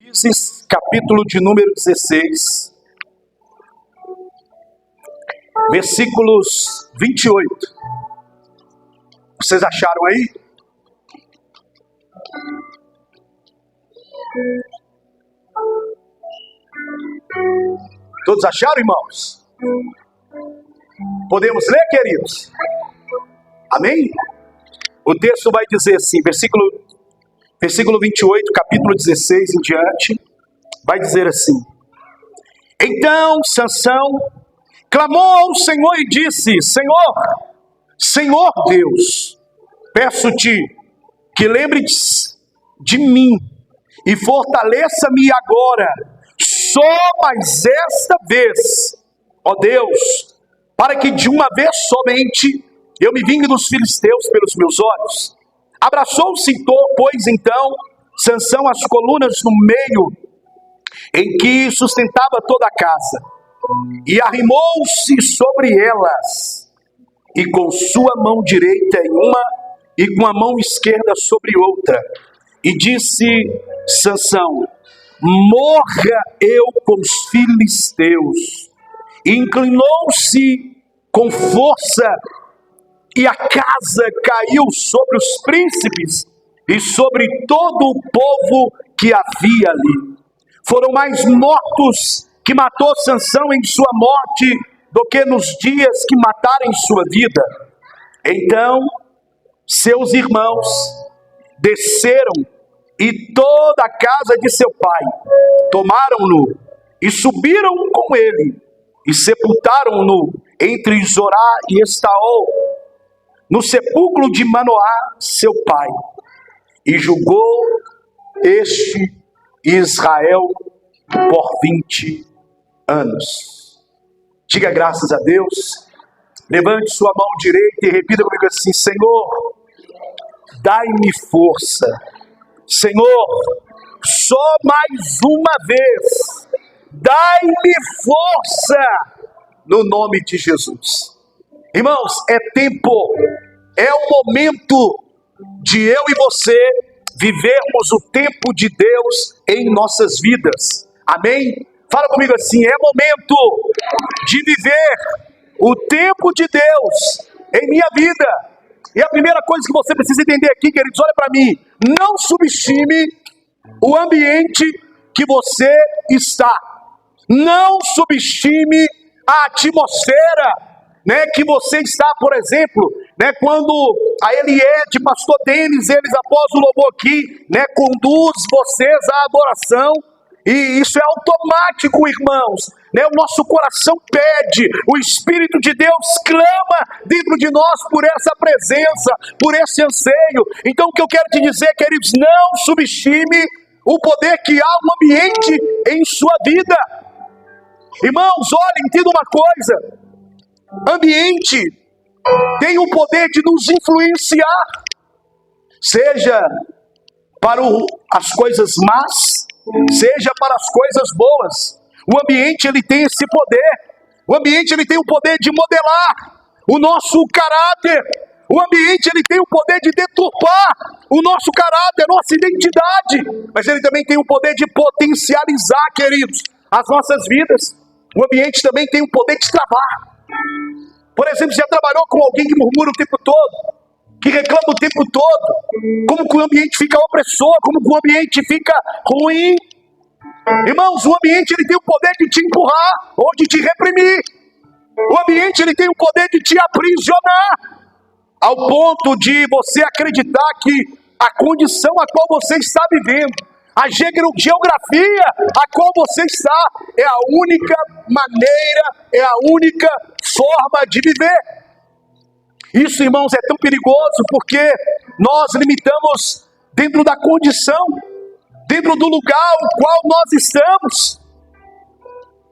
Juízes, capítulo de número 16, versículos 28. Vocês acharam aí? Todos acharam, irmãos? Podemos ler, queridos? Amém? O texto vai dizer assim, versículo 28, capítulo 16 em diante, vai dizer assim: Então Sansão clamou ao Senhor e disse: Senhor Deus, peço-te que lembre-te de mim e fortaleça-me agora, só mais esta vez, ó Deus, para que de uma vez somente eu me vingue dos filisteus pelos meus olhos. Abraçou-se, pois, então, Sansão as colunas no meio em que sustentava toda a casa, e arrimou-se sobre elas, e com sua mão direita em uma, e com a mão esquerda sobre outra, e disse Sansão: morra eu com os filisteus. E inclinou-se com força, e a casa caiu sobre os príncipes e sobre todo o povo que havia ali. Foram mais mortos que matou Sansão em sua morte do que nos dias que mataram em sua vida. Então seus irmãos desceram e toda a casa de seu pai tomaram-no e subiram com ele e sepultaram-no entre Zorá e Estaol, no sepulcro de Manoá, seu pai, e julgou este Israel por 20 anos. Diga graças a Deus. Levante sua mão direita e repita comigo assim: Senhor, dai-me força. Senhor, só mais uma vez, dai-me força, no nome de Jesus. Irmãos, é tempo, é o momento de eu e você vivermos o tempo de Deus em nossas vidas. Amém? Fala comigo assim: é momento de viver o tempo de Deus em minha vida. E a primeira coisa que você precisa entender aqui, queridos, olha para mim: não subestime o ambiente que você está. Não subestime a atmosfera, que você está, por exemplo, quando a Eliette, pastor Denis, eles após o louvor aqui, conduz vocês à adoração, e isso é automático, irmãos, o nosso coração pede, o Espírito de Deus clama dentro de nós por essa presença, por esse anseio. Então o que eu quero te dizer, queridos, não subestime o poder que há no ambiente em sua vida. Irmãos, olha, entenda uma coisa: ambiente tem o poder de nos influenciar, seja para as coisas más, seja para as coisas boas. O ambiente, ele tem esse poder. O ambiente, ele tem o poder de modelar o nosso caráter. O ambiente, ele tem o poder de deturpar o nosso caráter, a nossa identidade. Mas ele também tem o poder de potencializar, queridos, as nossas vidas. O ambiente também tem o poder de travar. Por exemplo, você já trabalhou com alguém que murmura o tempo todo, que reclama o tempo todo? Como que o ambiente fica opressor, como que o ambiente fica ruim. Irmãos, o ambiente, ele tem o poder de te empurrar ou de te reprimir. O ambiente, ele tem o poder de te aprisionar, ao ponto de você acreditar que a condição a qual você está vivendo, a geografia a qual você está, é a única maneira, é a única forma de viver. Isso, irmãos, é tão perigoso porque nós limitamos dentro da condição, dentro do lugar o qual nós estamos.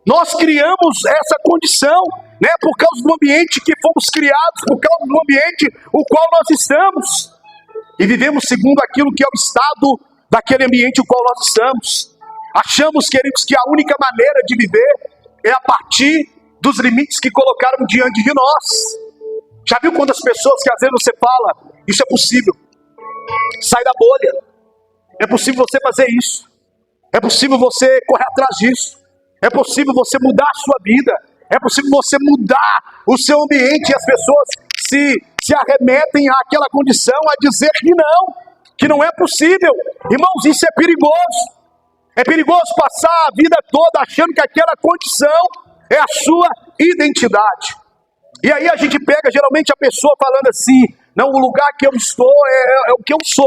Nós criamos essa condição, por causa do ambiente que fomos criados, por causa do ambiente o qual nós estamos. E vivemos segundo aquilo que é o estado daquele ambiente o qual nós estamos. Achamos, queridos, que a única maneira de viver é a partir dos limites que colocaram diante de nós. Já viu quantas pessoas que às vezes você fala: isso é possível, sai da bolha, é possível você fazer isso, É possível você correr atrás disso. É possível você mudar a sua vida. É possível você mudar o seu ambiente e as pessoas se arremetem àquela condição a dizer que não é possível. Irmãos, isso é perigoso. É perigoso passar a vida toda achando que aquela condição é a sua identidade. E aí a gente pega geralmente a pessoa falando assim: não, o lugar que eu estou é o que eu sou.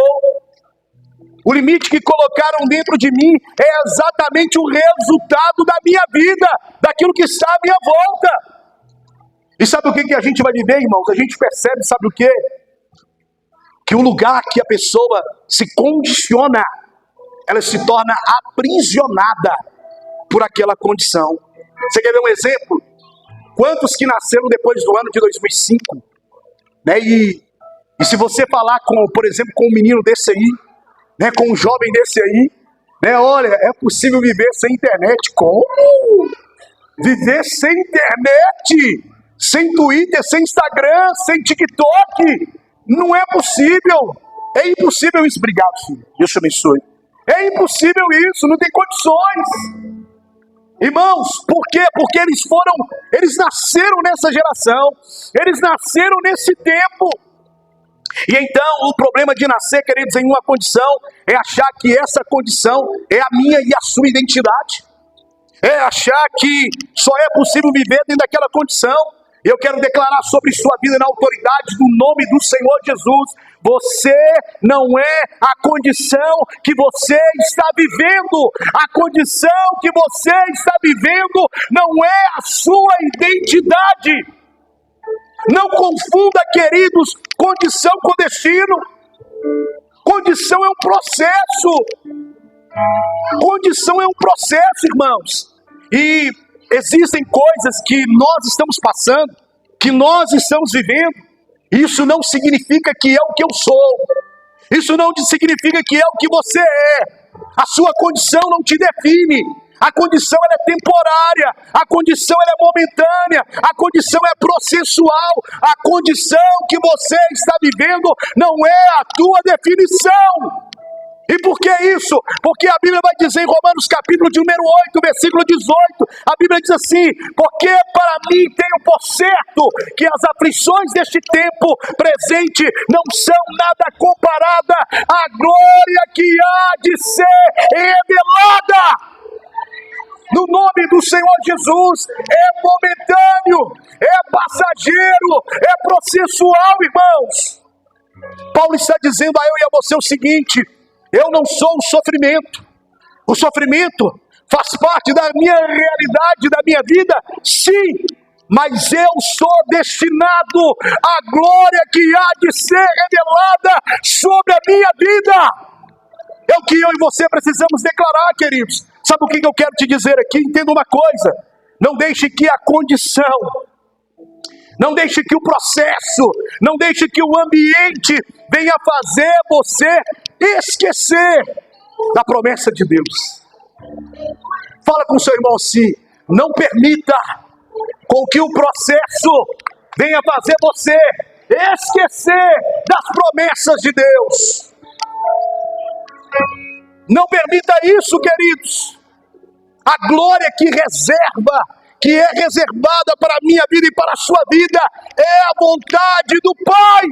O limite que colocaram dentro de mim é exatamente o resultado da minha vida, daquilo que está à minha volta. E sabe o que a gente vai viver, irmãos? A gente percebe, sabe o quê? Que o lugar que a pessoa se condiciona, ela se torna aprisionada por aquela condição. Você quer ver um exemplo? Quantos que nasceram depois do ano de 2005? Né? E se você falar, por exemplo, com um menino desse aí, né, com um jovem desse aí, né, olha, é possível viver sem internet. Como? Viver sem internet? Sem Twitter, sem Instagram, sem TikTok? Não é possível. É impossível isso. Obrigado, filho. Deus te abençoe. É impossível isso, não tem condições. Irmãos, por quê? Porque eles nasceram nessa geração, eles nasceram nesse tempo. E então, o problema de nascer, queridos, em uma condição, é achar que essa condição é a minha e a sua identidade. É achar que só é possível viver dentro daquela condição. Eu quero declarar sobre sua vida na autoridade do nome do Senhor Jesus: você não é a condição que você está vivendo. A condição que você está vivendo não é a sua identidade. Não confunda, queridos, condição com destino. Condição é um processo. Condição é um processo, irmãos. E existem coisas que nós estamos passando, que nós estamos vivendo. Isso não significa que é o que eu sou. Isso não significa que é o que você é. A sua condição não te define. A condição ela é temporária, a condição ela é momentânea, a condição é processual. A condição que você está vivendo não é a tua definição. E por que isso? Porque a Bíblia vai dizer em Romanos capítulo de número 8, versículo 18, a Bíblia diz assim: porque para mim tenho por certo que as aflições deste tempo presente não são nada comparada à glória que há de ser revelada no nome do Senhor Jesus. É momentâneo, é passageiro, é processual, irmãos. Paulo está dizendo a eu e a você o seguinte: eu não sou o sofrimento. O sofrimento faz parte da minha realidade, da minha vida, sim, mas eu sou destinado à glória que há de ser revelada sobre a minha vida. É o que eu e você precisamos declarar, queridos. Sabe o que eu quero te dizer aqui? Entenda uma coisa: não deixe que a condição, não deixe que o processo, não deixe que o ambiente venha fazer você esquecer da promessa de Deus. Fala com o seu irmão assim: não permita com que o processo venha fazer você esquecer das promessas de Deus. Não permita isso, queridos. A glória que é reservada para a minha vida e para a sua vida, é a vontade do Pai.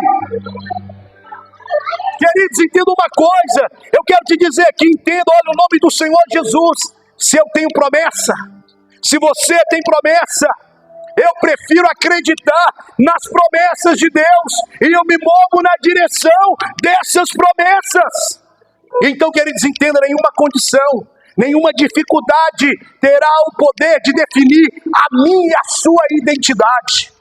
Queridos, entenda uma coisa, eu quero te dizer aqui, entenda, olha, o nome do Senhor Jesus: se eu tenho promessa, se você tem promessa, eu prefiro acreditar nas promessas de Deus, e eu me movo na direção dessas promessas. Então, queridos, entenda, nenhuma condição, nenhuma dificuldade terá o poder de definir a minha e a sua identidade,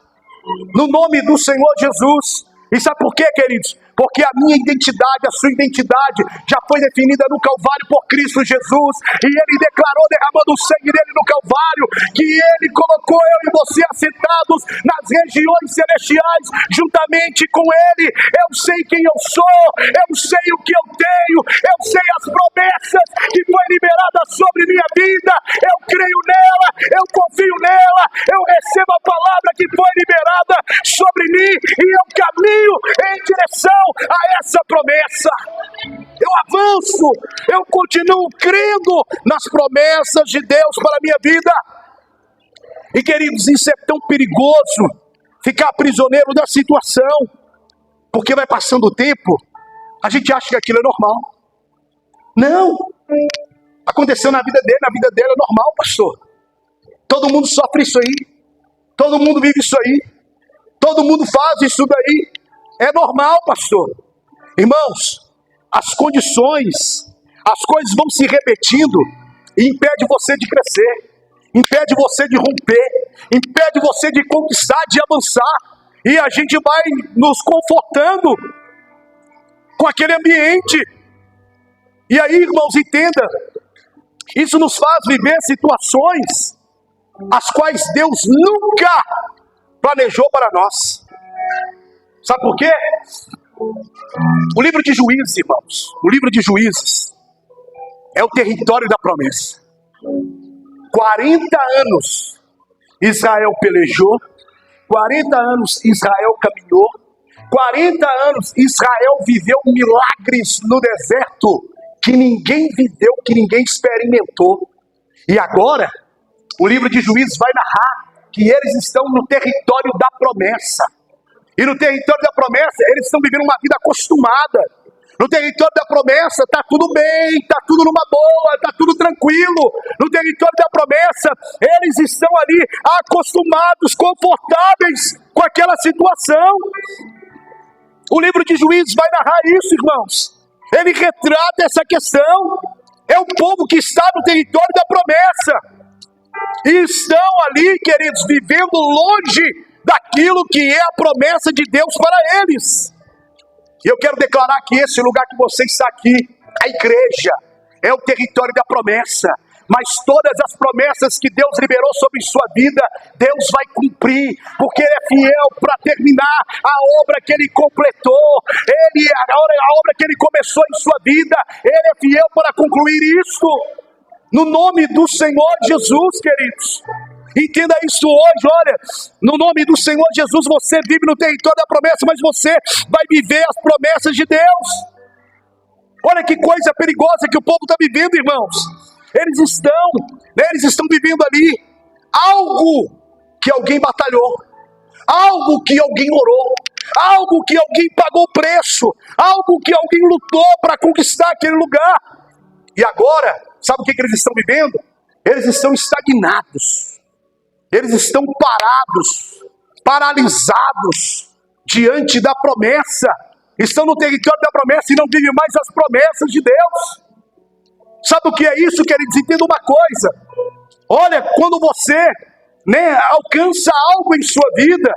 no nome do Senhor Jesus. E sabe por quê, queridos? Porque a minha identidade, a sua identidade já foi definida no Calvário por Cristo Jesus. E Ele declarou, derramando o sangue dele no Calvário, que Ele colocou eu e você assentados nas regiões celestiais juntamente com Ele. Eu sei quem eu sou, eu sei o que eu tenho, eu sei as promessas que foi liberada sobre minha vida. Eu creio nela, eu confio nela, eu recebo a palavra que foi liberada sobre mim e eu caminho em direção a essa promessa. Eu isso, eu continuo crendo nas promessas de Deus para a minha vida. E queridos, isso é tão perigoso, ficar prisioneiro da situação, porque vai passando o tempo, a gente acha que aquilo é normal. Não, aconteceu na vida dela é normal, pastor. Todo mundo sofre isso aí, todo mundo vive isso aí, todo mundo faz isso daí, é normal, pastor. Irmãos, as condições, as coisas vão se repetindo e impede você de crescer, impede você de romper, impede você de conquistar, de avançar, e a gente vai nos confortando com aquele ambiente. E aí, irmãos, entenda, isso nos faz viver situações as quais Deus nunca planejou para nós. Sabe por quê? O livro de Juízes, irmãos, o livro de Juízes é o território da promessa. 40 anos Israel pelejou, 40 anos Israel caminhou, 40 anos Israel viveu milagres no deserto que ninguém viveu, que ninguém experimentou. E agora, o livro de Juízes vai narrar que eles estão no território da promessa. E no território da promessa, eles estão vivendo uma vida acostumada. No território da promessa, está tudo bem, está tudo numa boa, está tudo tranquilo. No território da promessa, eles estão ali acostumados, confortáveis com aquela situação. O livro de Juízes vai narrar isso, irmãos. Ele retrata essa questão. É o povo que está no território da promessa. E estão ali, queridos, vivendo longe daquilo que é a promessa de Deus para eles. E eu quero declarar que esse lugar que você está aqui, a igreja, é o território da promessa. Mas todas as promessas que Deus liberou sobre sua vida, Deus vai cumprir, porque Ele é fiel para terminar a obra que Ele completou. A obra que Ele começou em sua vida, Ele é fiel para concluir isso. No nome do Senhor Jesus, queridos. Entenda isso hoje, olha, no nome do Senhor Jesus, você vive no território da promessa, mas você vai viver as promessas de Deus. Olha que coisa perigosa que o povo está vivendo, irmãos. Eles estão vivendo ali algo que alguém batalhou, algo que alguém orou, algo que alguém pagou o preço, algo que alguém lutou para conquistar aquele lugar. E agora, sabe o que eles estão vivendo? Eles estão estagnados. Eles estão parados, paralisados diante da promessa. Estão no território da promessa e não vivem mais as promessas de Deus. Sabe o que é isso, queridos? Entenda uma coisa. Olha, quando você alcança algo em sua vida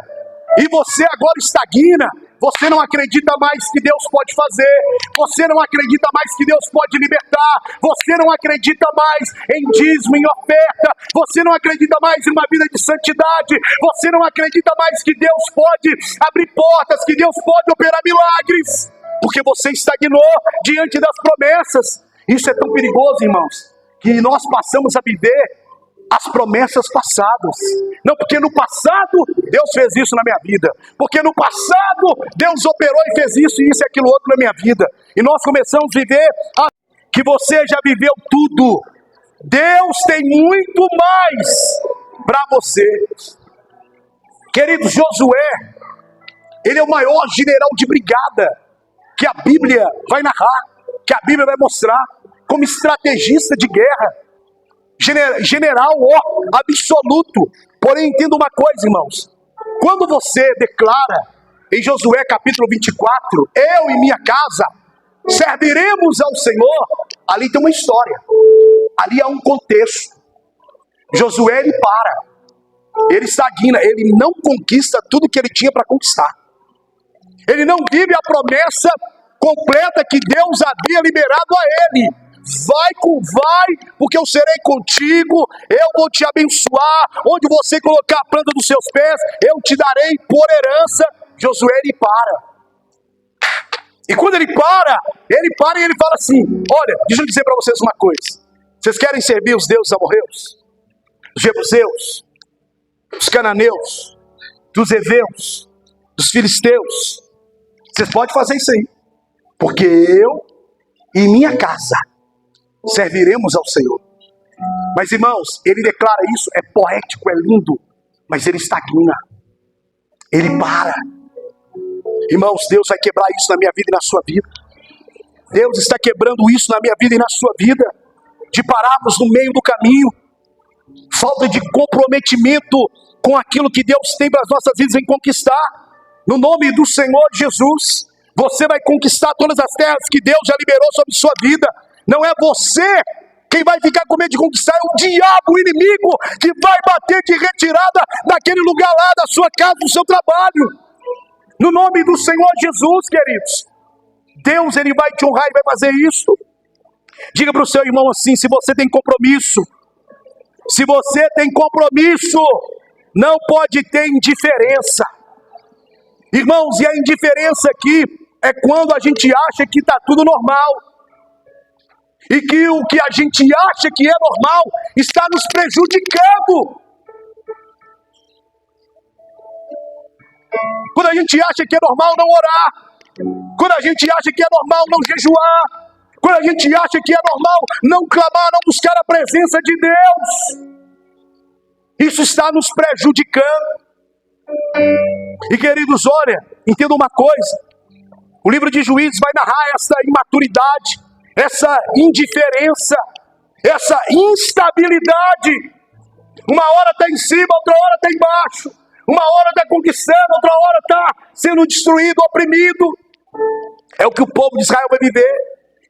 e você agora estagna, você não acredita mais que Deus pode fazer, você não acredita mais que Deus pode libertar, você não acredita mais em dízimo, em oferta, você não acredita mais em uma vida de santidade, você não acredita mais que Deus pode abrir portas, que Deus pode operar milagres, porque você estagnou diante das promessas. Isso é tão perigoso, irmãos, que nós passamos a viver as promessas passadas. Não, porque no passado Deus fez isso na minha vida, porque no passado Deus operou e fez isso e aquilo outro na minha vida, e nós começamos a viver que você já viveu tudo. Deus tem muito mais para você. Querido, Josué, ele é o maior general de brigada que a Bíblia vai narrar, que a Bíblia vai mostrar como estrategista de guerra, general absoluto. Porém, entenda uma coisa, irmãos, quando você declara em Josué capítulo 24, eu e minha casa serviremos ao Senhor, ali tem uma história, ali há um contexto. Josué, ele para, ele estagna, ele não conquista tudo que ele tinha para conquistar, ele não vive a promessa completa que Deus havia liberado a ele. Vai, porque eu serei contigo, eu vou te abençoar, onde você colocar a planta dos seus pés, eu te darei por herança. Josué, ele para. E quando ele para e ele fala assim: olha, deixa eu dizer para vocês uma coisa. Vocês querem servir os deuses amorreus, os jebuseus, os cananeus, dos heveus, dos filisteus? Vocês podem fazer isso aí, porque eu e minha casa serviremos ao Senhor. Mas, irmãos, ele declara isso, é poético, é lindo, mas ele estagna, ele para. Irmãos, Deus vai quebrar isso na minha vida e na sua vida. Deus está quebrando isso na minha vida e na sua vida, de pararmos no meio do caminho, falta de comprometimento com aquilo que Deus tem para as nossas vidas em conquistar. No nome do Senhor Jesus, você vai conquistar todas as terras que Deus já liberou sobre sua vida. Não é você quem vai ficar com medo de conquistar, é o diabo, o inimigo, que vai bater de retirada daquele lugar lá, da sua casa, do seu trabalho. No nome do Senhor Jesus, queridos, Deus, ele vai te honrar e vai fazer isso. Diga para o seu irmão assim: se você tem compromisso, se você tem compromisso, não pode ter indiferença. Irmãos, e a indiferença aqui é quando a gente acha que está tudo normal, e que o que a gente acha que é normal está nos prejudicando. Quando a gente acha que é normal não orar, quando a gente acha que é normal não jejuar, quando a gente acha que é normal não clamar, não buscar a presença de Deus, isso está nos prejudicando. E, queridos, olha, entenda uma coisa: o livro de Juízes vai narrar essa imaturidade, essa indiferença, essa instabilidade. Uma hora está em cima, outra hora está embaixo. Uma hora está conquistando, outra hora está sendo destruído, oprimido. É o que o povo de Israel vai viver.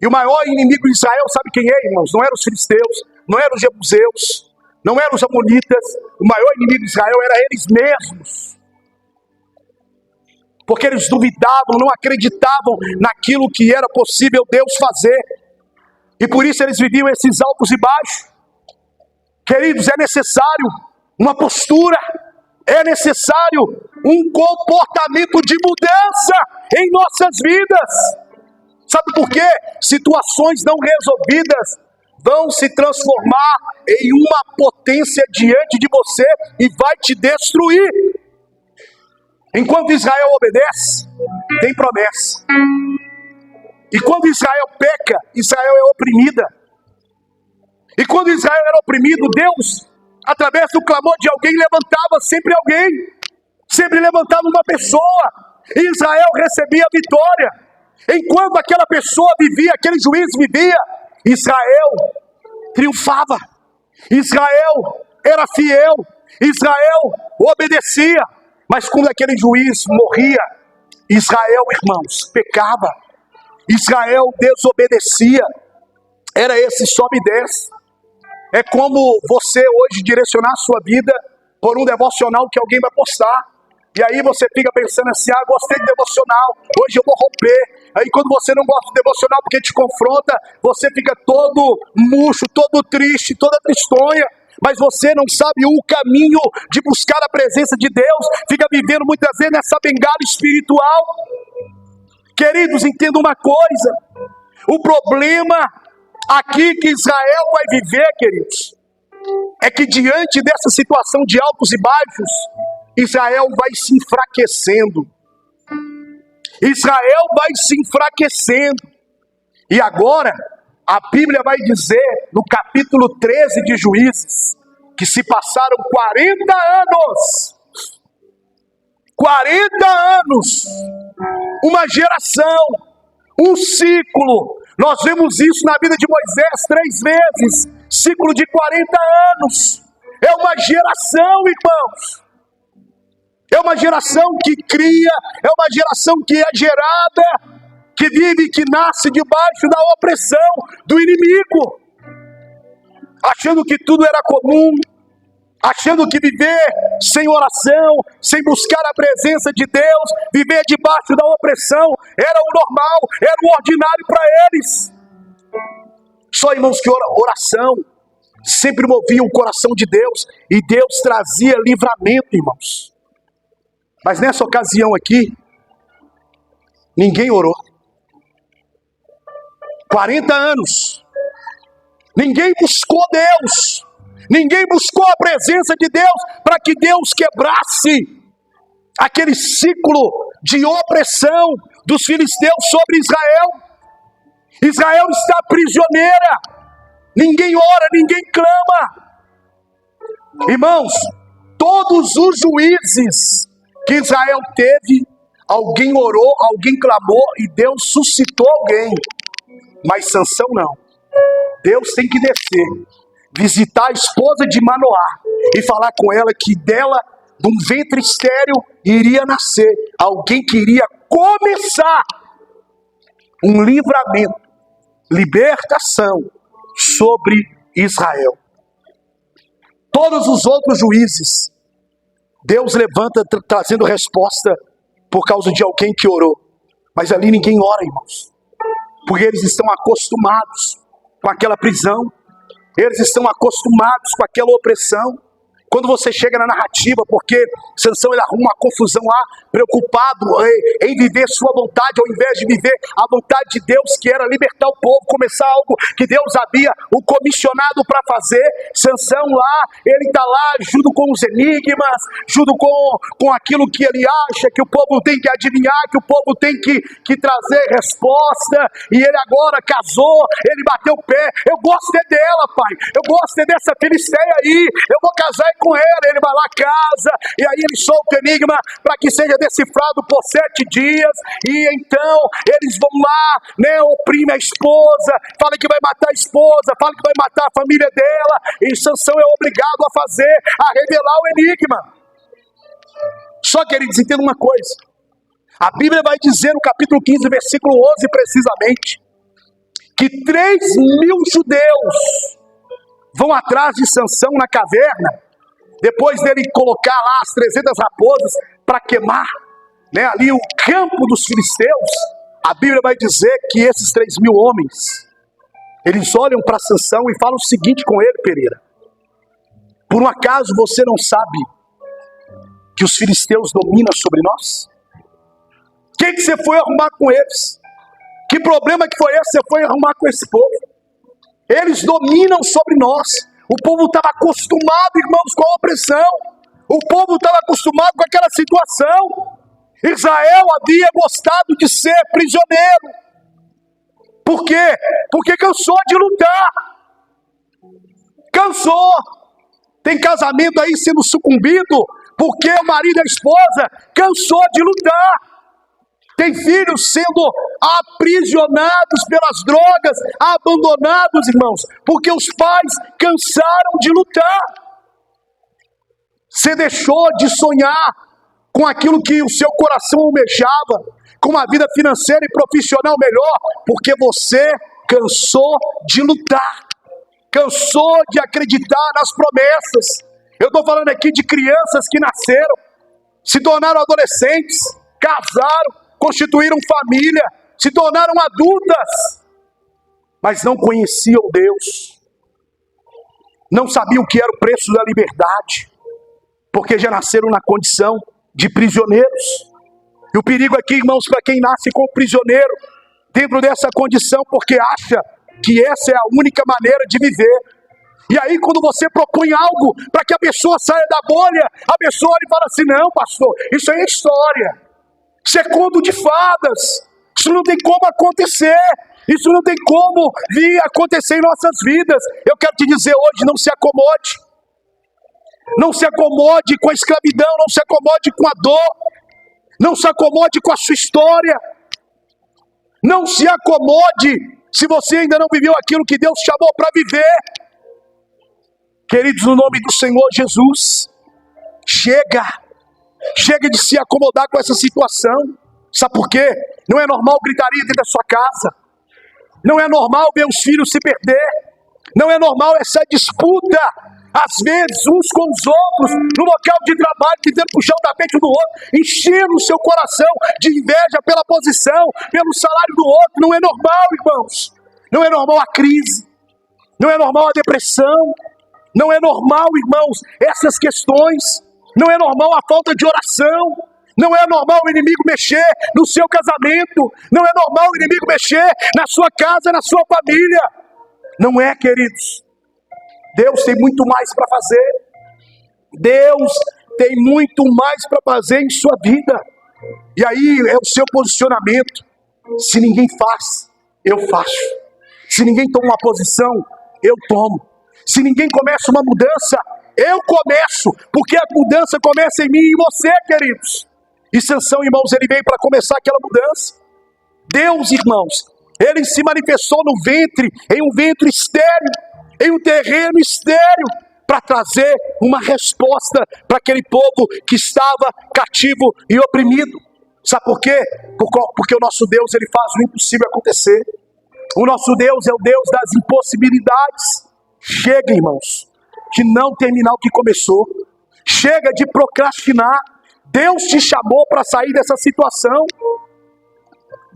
E o maior inimigo de Israel, sabe quem é, irmãos? Não eram os filisteus, não eram os jebuseus, não eram os amonitas. O maior inimigo de Israel era eles mesmos. Porque eles duvidavam, não acreditavam naquilo que era possível Deus fazer. E por isso eles viviam esses altos e baixos. Queridos, é necessário uma postura, é necessário um comportamento de mudança em nossas vidas. Sabe por quê? Situações não resolvidas vão se transformar em uma potência diante de você e vai te destruir. Enquanto Israel obedece, tem promessa. E quando Israel peca, Israel é oprimida. E quando Israel era oprimido, Deus, através do clamor de alguém, levantava sempre alguém. Sempre levantava uma pessoa. E Israel recebia a vitória. Enquanto aquela pessoa vivia, aquele juiz vivia, Israel triunfava. Israel era fiel. Israel obedecia. Mas quando aquele juiz morria, Israel, irmãos, pecava. Israel desobedecia. Era esse sobe e desce. É como você hoje direcionar a sua vida por um devocional que alguém vai postar. E aí você fica pensando assim: ah, gostei do devocional, hoje eu vou romper. Aí quando você não gosta do devocional porque te confronta, você fica todo murcho, todo triste, toda tristonha. Mas você não sabe o caminho de buscar a presença de Deus, fica vivendo muitas vezes nessa bengala espiritual. Queridos, entendam uma coisa: o problema aqui que Israel vai viver, queridos, é que diante dessa situação de altos e baixos, Israel vai se enfraquecendo. Israel vai se enfraquecendo. E agora, a Bíblia vai dizer, no capítulo 13 de Juízes, que se passaram 40 anos. 40 anos. Uma geração. Um ciclo. Nós vemos isso na vida de Moisés 3 vezes. Ciclo de 40 anos. É uma geração, irmãos. É uma geração que cria, é uma geração que é gerada, que vive e que nasce debaixo da opressão do inimigo, achando que tudo era comum, achando que viver sem oração, sem buscar a presença de Deus, viver debaixo da opressão, era o normal, era o ordinário para eles. Só, irmãos, que oração sempre movia o coração de Deus, e Deus trazia livramento, irmãos. Mas nessa ocasião aqui, ninguém orou. 40 anos. Ninguém buscou Deus. Ninguém buscou a presença de Deus para que Deus quebrasse aquele ciclo de opressão dos filisteus sobre Israel. Israel está prisioneira. Ninguém ora, ninguém clama. Irmãos, todos os juízes que Israel teve, alguém orou, alguém clamou e Deus suscitou alguém. Mas Sansão não. Deus tem que descer, visitar a esposa de Manoá e falar com ela que dela, de um ventre estéril, iria nascer alguém que iria começar um livramento, libertação sobre Israel. Todos os outros juízes, Deus levanta trazendo resposta por causa de alguém que orou. Mas ali ninguém ora, irmãos, porque eles estão acostumados com aquela prisão, eles estão acostumados com aquela opressão. Quando você chega na narrativa, porque Sansão ele arruma uma confusão lá, preocupado em viver sua vontade, ao invés de viver a vontade de Deus, que era libertar o povo, começar algo que Deus havia o comissionado para fazer. Sansão lá, ele está lá junto com os enigmas, junto com aquilo que ele acha que o povo tem que adivinhar, que o povo tem que trazer resposta, e ele agora casou, ele bateu o pé. Eu gosto dela, pai, eu gosto dessa filisteia aí, eu vou casar com ela. Ele vai lá, casa, e aí ele solta o enigma para que seja decifrado por 7 dias, e então eles vão lá, né, oprime a esposa, fala que vai matar a esposa, fala que vai matar a família dela, e Sansão é obrigado a fazer, a revelar o enigma. Só que eles entendam uma coisa, a Bíblia vai dizer no capítulo 15, versículo 11 precisamente, que 3.000 judeus vão atrás de Sansão na caverna, depois dele colocar lá as 300 raposas para queimar, né, ali o campo dos filisteus. A Bíblia vai dizer que esses 3.000 homens, eles olham para Sansão e falam o seguinte com ele: Pereira, por um acaso você não sabe que os filisteus dominam sobre nós? O que você foi arrumar com eles? Que problema que foi esse que você foi arrumar com esse povo? Eles dominam sobre nós. O povo estava acostumado, irmãos, com a opressão. O povo estava acostumado com aquela situação. Israel havia gostado de ser prisioneiro. Por quê? Porque cansou de lutar. Cansou. Tem casamento aí sendo sucumbido porque o marido e a esposa cansou de lutar. Tem filhos sendo aprisionados pelas drogas, abandonados, irmãos, porque os pais cansaram de lutar. Você deixou de sonhar com aquilo que o seu coração almejava, com uma vida financeira e profissional melhor, porque você cansou de lutar, cansou de acreditar nas promessas. Eu estou falando aqui de crianças que nasceram, se tornaram adolescentes, casaram, constituíram família, se tornaram adultas, mas não conheciam Deus, não sabiam o que era o preço da liberdade, porque já nasceram na condição de prisioneiros. E o perigo aqui, irmãos, para quem nasce como prisioneiro, dentro dessa condição, porque acha que essa é a única maneira de viver. E aí quando você propõe algo para que a pessoa saia da bolha, a pessoa olha e fala assim: não, pastor, isso aí é história. Isso é conto de fadas, isso não tem como acontecer, isso não tem como vir acontecer em nossas vidas. Eu quero te dizer hoje, não se acomode, não se acomode com a escravidão, não se acomode com a dor, não se acomode com a sua história, não se acomode se você ainda não viveu aquilo que Deus chamou para viver. Queridos, no nome do Senhor Jesus, chega de se acomodar com essa situação. Sabe por quê? Não é normal gritaria dentro da sua casa. Não é normal ver os filhos se perder. Não é normal essa disputa, às vezes, uns com os outros, no local de trabalho, tentando puxar o tapete um do outro, enchendo o seu coração de inveja pela posição, pelo salário do outro. Não é normal, irmãos. Não é normal a crise. Não é normal a depressão. Não é normal, irmãos, essas questões. Não é normal a falta de oração. Não é normal o inimigo mexer no seu casamento. Não é normal o inimigo mexer na sua casa, na sua família. Não é, queridos. Deus tem muito mais para fazer. Deus tem muito mais para fazer em sua vida. E aí é o seu posicionamento. Se ninguém faz, eu faço. Se ninguém toma uma posição, eu tomo. Se ninguém começa uma mudança, eu começo, porque a mudança começa em mim e em você, queridos. E Sansão, irmãos, ele veio para começar aquela mudança. Deus, irmãos, ele se manifestou no ventre, em um ventre estéril, em um terreno estéril, para trazer uma resposta para aquele povo que estava cativo e oprimido. Sabe por quê? Porque o nosso Deus, ele faz o impossível acontecer. O nosso Deus é o Deus das impossibilidades. Chega, irmãos, de não terminar o que começou. Chega de procrastinar. Deus te chamou para sair dessa situação.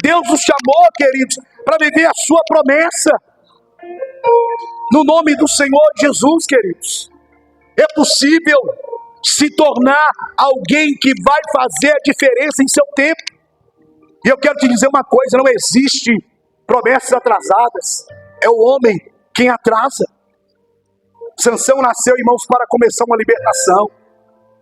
Deus nos chamou, queridos, para viver a sua promessa. No nome do Senhor Jesus, queridos. É possível se tornar alguém que vai fazer a diferença em seu tempo. E eu quero te dizer uma coisa, não existe promessas atrasadas. É o homem quem atrasa. Sansão nasceu, irmãos, para começar uma libertação.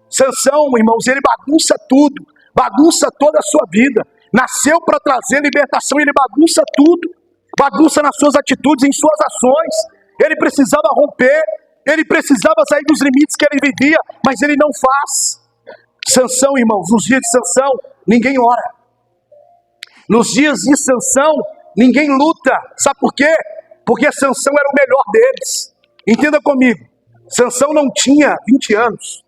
Sansão, irmãos, ele bagunça tudo, bagunça toda a sua vida. Nasceu para trazer libertação, ele bagunça tudo, bagunça nas suas atitudes, em suas ações. Ele precisava romper, ele precisava sair dos limites que ele vivia, mas ele não faz. Sansão, irmãos, nos dias de Sansão, ninguém ora. Nos dias de Sansão, ninguém luta. Sabe por quê? Porque Sansão era o melhor deles. Entenda comigo, Sansão não tinha 20 anos.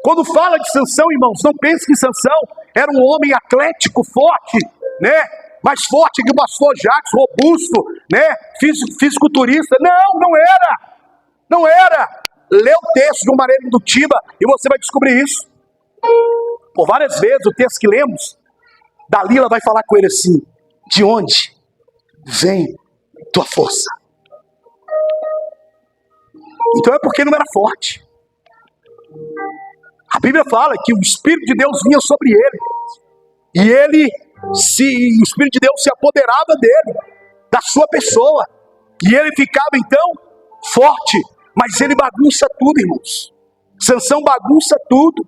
Quando fala de Sansão, irmãos, não pense que Sansão era um homem atlético, forte, né? Mais forte que o pastor Jacques, robusto, né? Fisiculturista. Não, não era. Não era. Lê o texto do Maneiro do Tiba e você vai descobrir isso. Por várias vezes, o texto que lemos, Dalila vai falar com ele assim: de onde vem tua força? Então é porque ele não era forte. A Bíblia fala que o Espírito de Deus vinha sobre ele. E o Espírito de Deus se apoderava dele, da sua pessoa. E ele ficava então forte. Mas ele bagunça tudo, irmãos. Sansão bagunça tudo.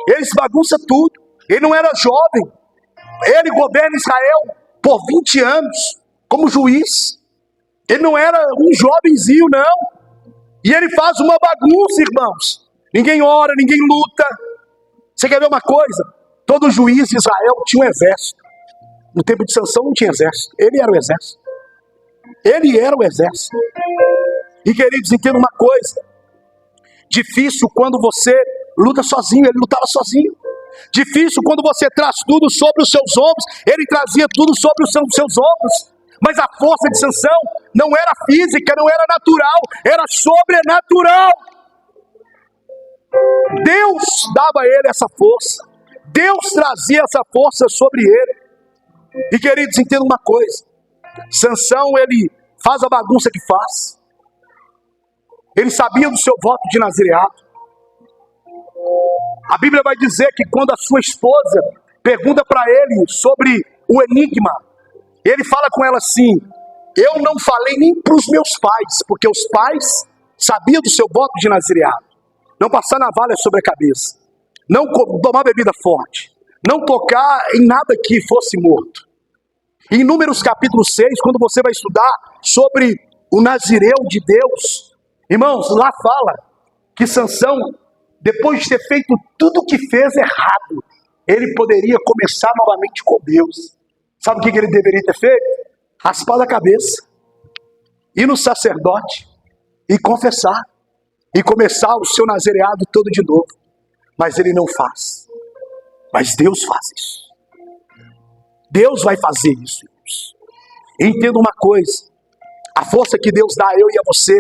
Ele bagunça tudo. Ele não era jovem. Ele governa Israel por 20 anos como juiz. Ele não era um jovenzinho, não. E ele faz uma bagunça, irmãos. Ninguém ora, ninguém luta. Você quer ver uma coisa? Todo juiz de Israel tinha um exército. No tempo de Sansão não tinha exército. Ele era o exército. Ele era o exército. E queridos, entenda uma coisa. Difícil quando você luta sozinho. Ele lutava sozinho. Difícil quando você traz tudo sobre os seus ombros. Ele trazia tudo sobre os seus ombros. Mas a força de Sansão não era física, não era natural, era sobrenatural. Deus dava a ele essa força. Deus trazia essa força sobre ele. E queridos, entendam uma coisa. Sansão, ele faz a bagunça que faz. Ele sabia do seu voto de nazireado. A Bíblia vai dizer que quando a sua esposa pergunta para ele sobre o enigma, ele fala com ela assim: eu não falei nem para os meus pais, porque os pais sabiam do seu voto de nazireado. Não passar navalha sobre a cabeça, não tomar bebida forte, não tocar em nada que fosse morto. Em Números capítulo 6, quando você vai estudar sobre o nazireu de Deus, irmãos, lá fala que Sansão, depois de ter feito tudo o que fez errado, ele poderia começar novamente com Deus. Sabe o que ele deveria ter feito? Raspar a cabeça, ir no sacerdote e confessar, e começar o seu nazireado todo de novo. Mas ele não faz. Mas Deus faz isso. Deus vai fazer isso, irmãos. Entenda uma coisa: a força que Deus dá a eu e a você,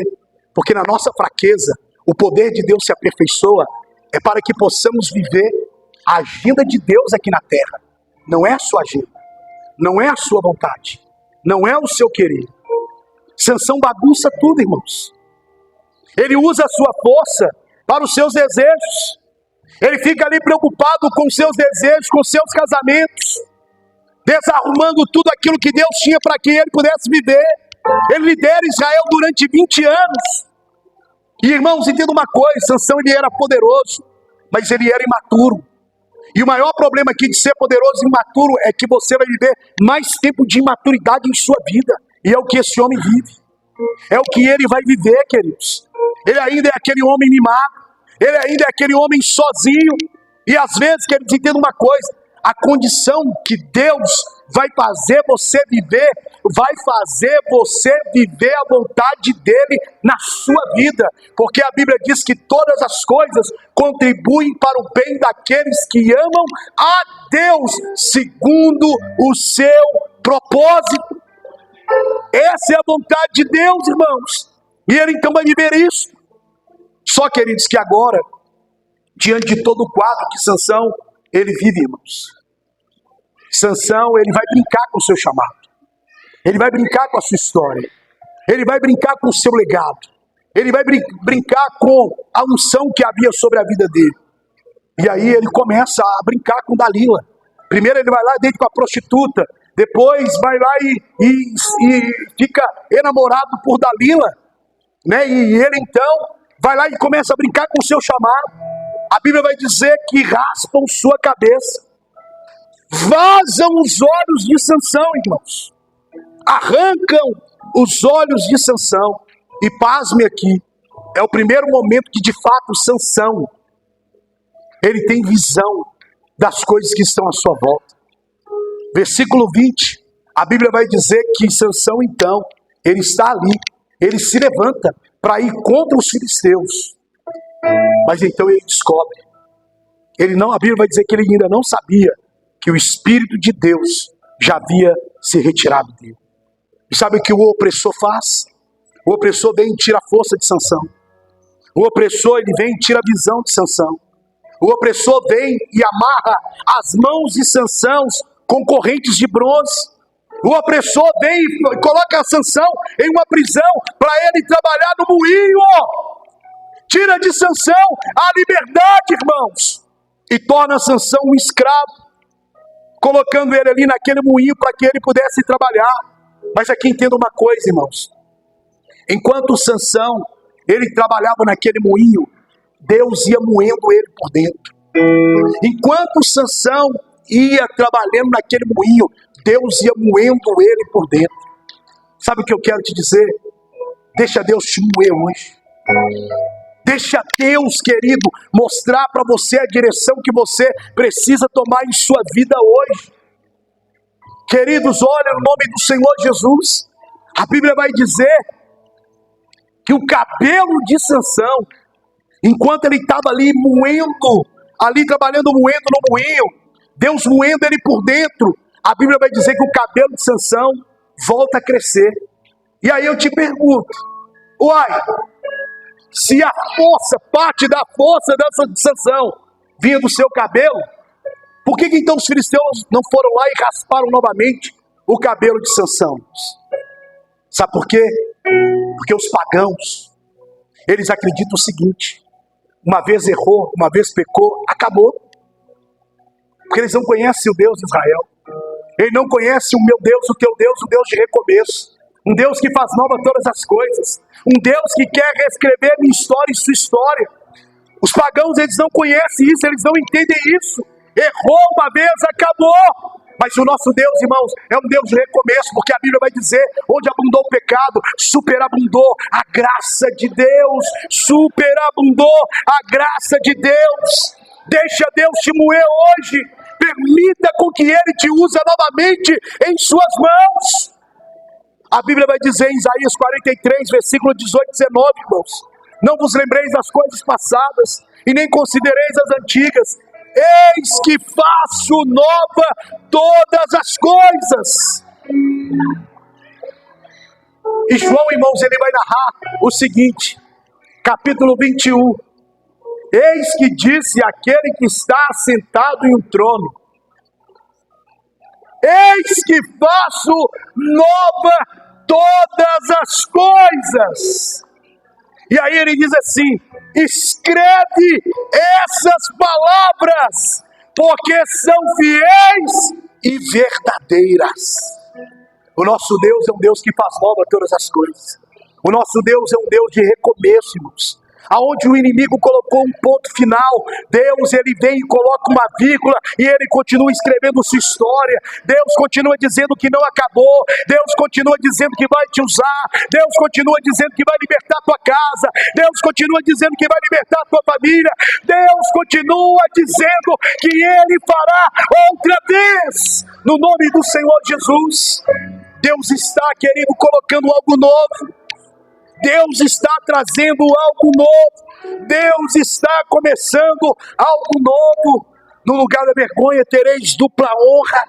porque na nossa fraqueza o poder de Deus se aperfeiçoa, é para que possamos viver a agenda de Deus aqui na terra. Não é a sua agenda, não é a sua vontade, não é o seu querer. Sansão bagunça tudo, irmãos. Ele usa a sua força para os seus desejos. Ele fica ali preocupado com os seus desejos, com os seus casamentos, desarrumando tudo aquilo que Deus tinha para que ele pudesse viver. Ele lidera Israel durante 20 anos. E irmãos, entenda uma coisa: Sansão, ele era poderoso, mas ele era imaturo. E o maior problema aqui de ser poderoso e imaturo é que você vai viver mais tempo de imaturidade em sua vida. E é o que esse homem vive. É o que ele vai viver, queridos. Ele ainda é aquele homem mimado. Ele ainda é aquele homem sozinho. E às vezes, queridos, entenda uma coisa. A condição que Deus vai fazer você viver a vontade dele na sua vida. Porque a Bíblia diz que todas as coisas contribuem para o bem daqueles que amam a Deus, segundo o seu propósito. Essa é a vontade de Deus, irmãos. E ele então vai viver isso. Só, queridos, que agora, diante de todo o quadro que Sansão, ele vive, irmãos. Sansão, ele vai brincar com o seu chamado. Ele vai brincar com a sua história. Ele vai brincar com o seu legado. Ele vai brincar com a unção que havia sobre a vida dele. E aí ele começa a brincar com Dalila. Primeiro ele vai lá dentro com a prostituta. Depois vai lá e fica enamorado por Dalila. Né? E ele então vai lá e começa a brincar com o seu chamado. A Bíblia vai dizer que raspam sua cabeça. Vazam os olhos de Sansão, irmãos. Arrancam os olhos de Sansão. E pasme aqui, é o primeiro momento que de fato Sansão, ele tem visão das coisas que estão à sua volta. Versículo 20, a Bíblia vai dizer que Sansão então, ele está ali, ele se levanta para ir contra os filisteus. Mas então ele descobre, a Bíblia vai dizer que ele ainda não sabia que o Espírito de Deus já havia se retirado dele. E sabe o que o opressor faz? O opressor vem e tira a força de Sansão. O opressor, ele vem e tira a visão de Sansão. O opressor vem e amarra as mãos de Sansão com correntes de bronze. O opressor vem e coloca Sansão em uma prisão para ele trabalhar no moinho. Tira de Sansão a liberdade, irmãos, e torna Sansão um escravo, colocando ele ali naquele moinho para que ele pudesse trabalhar. Mas aqui entenda uma coisa, irmãos. Enquanto Sansão, ele trabalhava naquele moinho, Deus ia moendo ele por dentro. Enquanto Sansão ia trabalhando naquele moinho, Deus ia moendo ele por dentro. Sabe o que eu quero te dizer? Deixa Deus te moer hoje. Deixa Deus, querido, mostrar para você a direção que você precisa tomar em sua vida hoje. Queridos, olha no nome do Senhor Jesus. A Bíblia vai dizer que o cabelo de Sansão, enquanto ele estava ali moendo, ali trabalhando moendo no moinho, Deus moendo ele por dentro, a Bíblia vai dizer que o cabelo de Sansão volta a crescer. E aí eu te pergunto, uai, se a força, parte da força de Sansão vinha do seu cabelo, por que então os filisteus não foram lá e rasparam novamente o cabelo de Sansão? Sabe por quê? Porque os pagãos, eles acreditam o seguinte: uma vez errou, uma vez pecou, acabou. Porque eles não conhecem o Deus de Israel. Eles não conhecem o meu Deus, o teu Deus, o Deus de recomeço. Um Deus que faz nova todas as coisas. Um Deus que quer reescrever minha história e sua história. Os pagãos, eles não conhecem isso, eles não entendem isso. Errou uma vez, acabou. Mas o nosso Deus, irmãos, é um Deus de recomeço, porque a Bíblia vai dizer, onde abundou o pecado, superabundou a graça de Deus. Superabundou a graça de Deus. Deixa Deus te moer hoje. Permita com que Ele te use novamente em suas mãos. A Bíblia vai dizer em Isaías 43, versículo 18 e 19, irmãos: não vos lembreis das coisas passadas, e nem considereis as antigas. Eis que faço nova todas as coisas. E João, irmãos, ele vai narrar o seguinte, capítulo 21. Eis que disse aquele que está sentado em um trono: eis que faço nova todas as coisas. E aí ele diz assim: escreve essas palavras, porque são fiéis e verdadeiras. O nosso Deus é um Deus que faz nova todas as coisas. O nosso Deus é um Deus de recomeço, irmãos. Aonde o inimigo colocou um ponto final, Deus, ele vem e coloca uma vírgula e ele continua escrevendo sua história. Deus continua dizendo que não acabou. Deus continua dizendo que vai te usar. Deus continua dizendo que vai libertar tua casa. Deus continua dizendo que vai libertar tua família. Deus continua dizendo que ele fará outra vez, no nome do Senhor Jesus. Deus está, querido, colocando algo novo. Deus está trazendo algo novo. Deus está começando algo novo. No lugar da vergonha tereis dupla honra.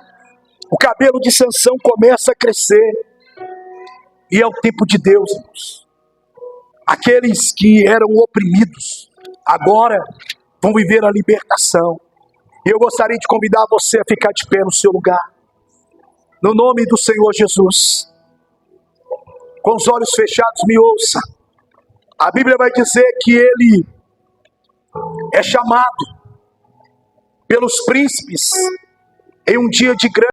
O cabelo de Sansão começa a crescer. E é o tempo de Deus, irmãos. Aqueles que eram oprimidos, agora vão viver a libertação. E eu gostaria de convidar você a ficar de pé no seu lugar. No nome do Senhor Jesus. Com os olhos fechados, me ouça. A Bíblia vai dizer que ele é chamado pelos príncipes em um dia de grande